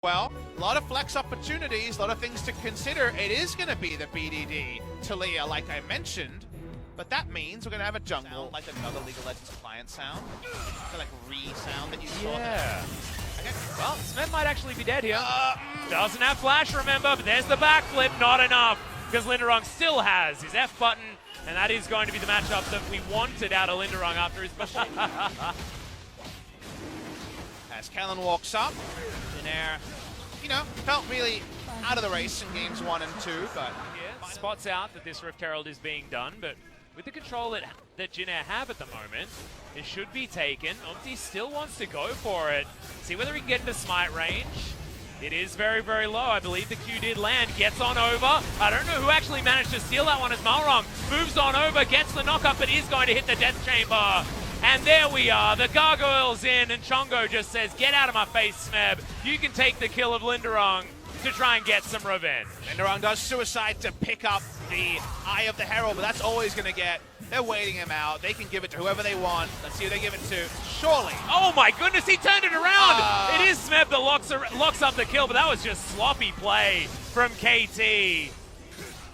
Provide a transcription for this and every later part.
Well, a lot of flex opportunities, a lot of things to consider. It is going to be the BDD Talia, like I mentioned, but that means we're going to have a jungle, like another League of Legends client sound, like re-sound that you saw. Yeah. Okay. Well, Smith might actually be dead here. Doesn't have flash, remember, but there's the backflip, not enough, because Linderung still has his F button, and that is going to be the matchup that we wanted out of Linderung after his As Kellen walks up in air, felt really out of the race in games 1 and 2, but spots out that this Rift Herald is being done, but with the control that Jin Air have at the moment, it should be taken. Umti still wants to go for it. See whether he can get into smite range. It is very, very low. I believe the Q did land. Gets on over. I don't know who actually managed to steal that one as Malrong moves on over, gets the knockup, but is going to hit the death chamber. And there we are, the gargoyles in, and Chongo just says, get out of my face, Smeb. You can take the kill of Linderung to try and get some revenge. Linderung does suicide to pick up the Eye of the Herald, but that's all he's going to get. They're waiting him out. They can give it to whoever they want. Let's see who they give it to. Surely. Oh my goodness, he turned it around. It is Smeb that locks up the kill, but that was just sloppy play from KT.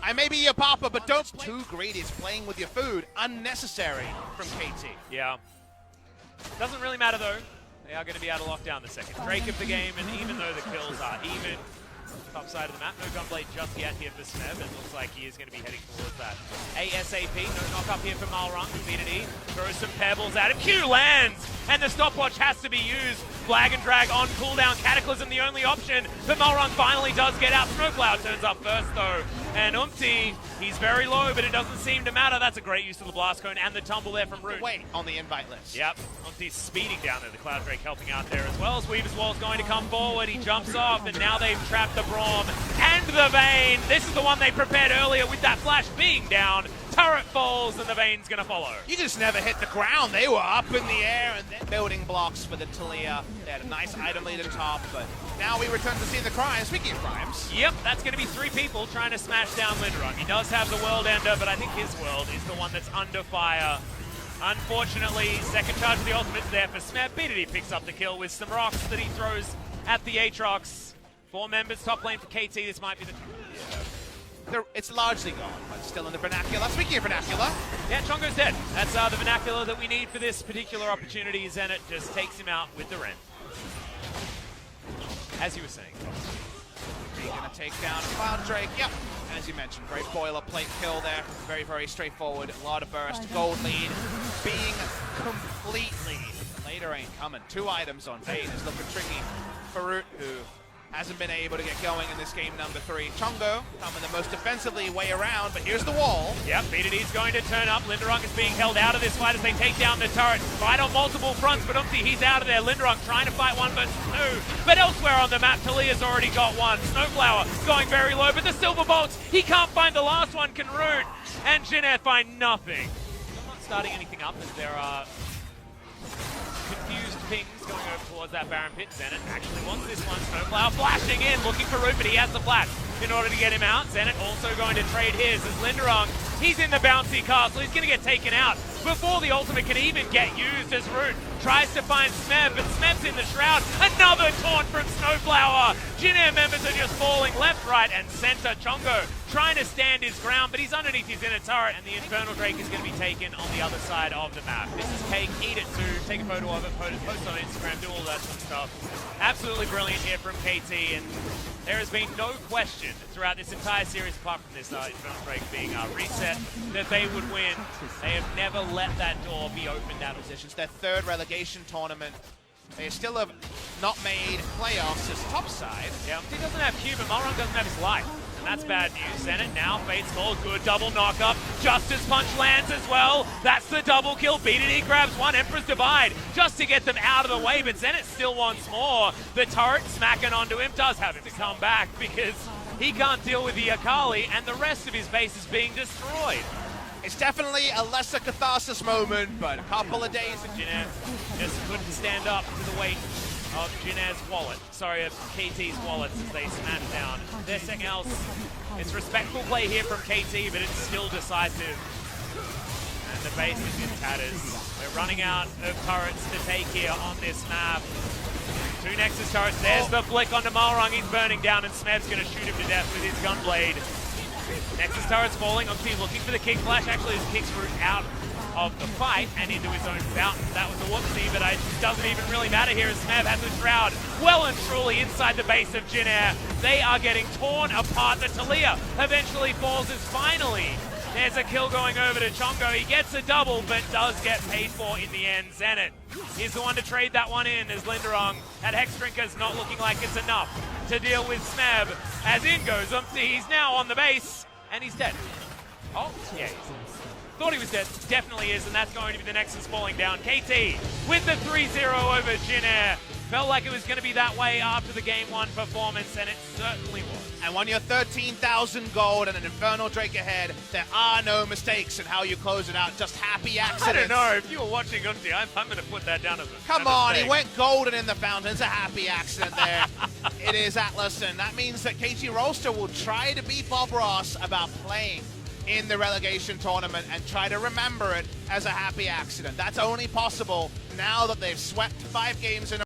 I may be your papa, but don't too greedy. It's playing with your food. Unnecessary from KT. Yeah. Doesn't really matter though. They are going to be out of lockdown the second Drake of the game, and even though the kills are even, top side of the map, no gunblade just yet here for Smeb, and looks like he is going to be heading towards that. ASAP, no knock up here for Malrung. BDD throws some pebbles at him. Q lands, and the stopwatch has to be used. Flag and drag on cooldown. Cataclysm the only option, but Malrung finally does get out. Snowcloud turns up first though, and Umti, he's very low, but it doesn't seem to matter. That's a great use of the blast cone and the tumble there from Root. Wait on the invite list. Yep, Umti's speeding down there. The Cloud Drake helping out there as well as Weaver's Wall's going to come forward. He jumps off, and now they've trapped the Braum and the Vayne. This is the one they prepared earlier with that flash being down. Turret falls, and the Vayne's going to follow. You just never hit the ground. They were up in the air and then building blocks for the Talia. They had a nice item lead at top, but now we return to seeing the crimes. Speaking of crimes. Yep, that's going to be 3 people trying to smash down Linderung. He does have the World Ender, but I think his world is the one that's under fire. Unfortunately, second charge of the ultimate's there for Smeb. BDD picks up the kill with some rocks that he throws at the Aatrox. 4 members top lane for KT. This might be the... It's largely gone, but still in the vernacular. Speaking of vernacular. Yeah, Chongo's dead. That's the vernacular that we need for this particular opportunity. Zenit just takes him out with the Ren. As you were saying. He's going to take down Cloud Drake. Yep, as you mentioned, great boilerplate kill there. Very, very straightforward. A lot of burst. Gold lead being completely. Later ain't coming. 2 items on Vayne is looking tricky for Root, who hasn't been able to get going in this game number 3. Chongo coming the most defensively way around, but here's the wall. Yep, BDD's going to turn up. Linderung is being held out of this fight as they take down the turret. Fight on multiple fronts, but Umti, he's out of there. Linderung trying to fight 1 versus 2. But elsewhere on the map, Talia's already got 1. Snowflower going very low, but the silver bolts, he can't find the last one, can Root. And Jin Air find nothing. I'm not starting anything up as there are confused pings going over towards that Baron Pit. Zenit actually wants this one. Snowflower flashing in, looking for Root, but he has the flash in order to get him out. Zenit also going to trade his as Linderung, he's in the bouncy castle. He's going to get taken out before the ultimate can even get used as Root tries to find Smeb, but Smeb's in the shroud. Another taunt from Snowflower. Jin Air members are just falling left, right, and center. Chongo trying to stand his ground, but he's underneath his inner turret, and the Infernal Drake is going to be taken on the other side of the map. This is Cake, eat it too, take a photo of it, post on Instagram, do all that sort of stuff. Absolutely brilliant here from KT, and there has been no question throughout this entire series, apart from this Infernal Drake being reset, that they would win. They have never let that door be opened out of positions. Their 3rd relegation tournament. They still have not made playoffs as top side. Yeah, he doesn't have Q, but Malrung doesn't have his life. And that's bad news. Zenit now, Fate's Call, good double knock-up. Justice Punch lands as well. That's the double kill. BDD grabs 1, Emperor's Divide, just to get them out of the way, but Zenit still wants more. The turret smacking onto him does have him to come back because he can't deal with the Akali, and the rest of his base is being destroyed. It's definitely a lesser catharsis moment, but a couple of days and Jin Air just couldn't stand up to the weight of Jin Air's wallet. Sorry, of KT's wallets as they smash down. There's something else. It's respectful play here from KT, but it's still decisive. And the base is in tatters. We're running out of turrets to take here on this map. Two Nexus turrets. There's the flick onto Malrung. He's burning down, and Smeb's going to shoot him to death with his gunblade. Nexus turret's falling. Obviously looking for the kick flash. Actually, his kick's route out of the fight and into his own fountain. That was a whoopsie, but it doesn't even really matter here as Smeb has the Shroud well and truly inside the base of Jin Air. They are getting torn apart. The Talia eventually falls as finally there's a kill going over to Chongo. He gets a double, but does get paid for in the end. Zenit is the one to trade that one in as Linderong. That Hex Drinker's not looking like it's enough to deal with Smeb. As in goes Umpty. He's now on the base, and he's dead. Oh, yeah, thought he was dead. Definitely is, and that's going to be the Nexus falling down. KT with the 3-0 over Jin Air. Felt like it was going to be that way after the Game 1 performance, and it certainly was. And when you're 13,000 gold and an Infernal Drake ahead, there are no mistakes in how you close it out. Just happy accidents. I don't know. If you were watching Umpty, I'm going to put that down as a Come on, he went golden in the fountain. It's a happy accident there. It is Atlas, and that means that KT Rolster will try to beat Bob Ross about playing in the relegation tournament and try to remember it as a happy accident. That's only possible now that they've swept 5 games in a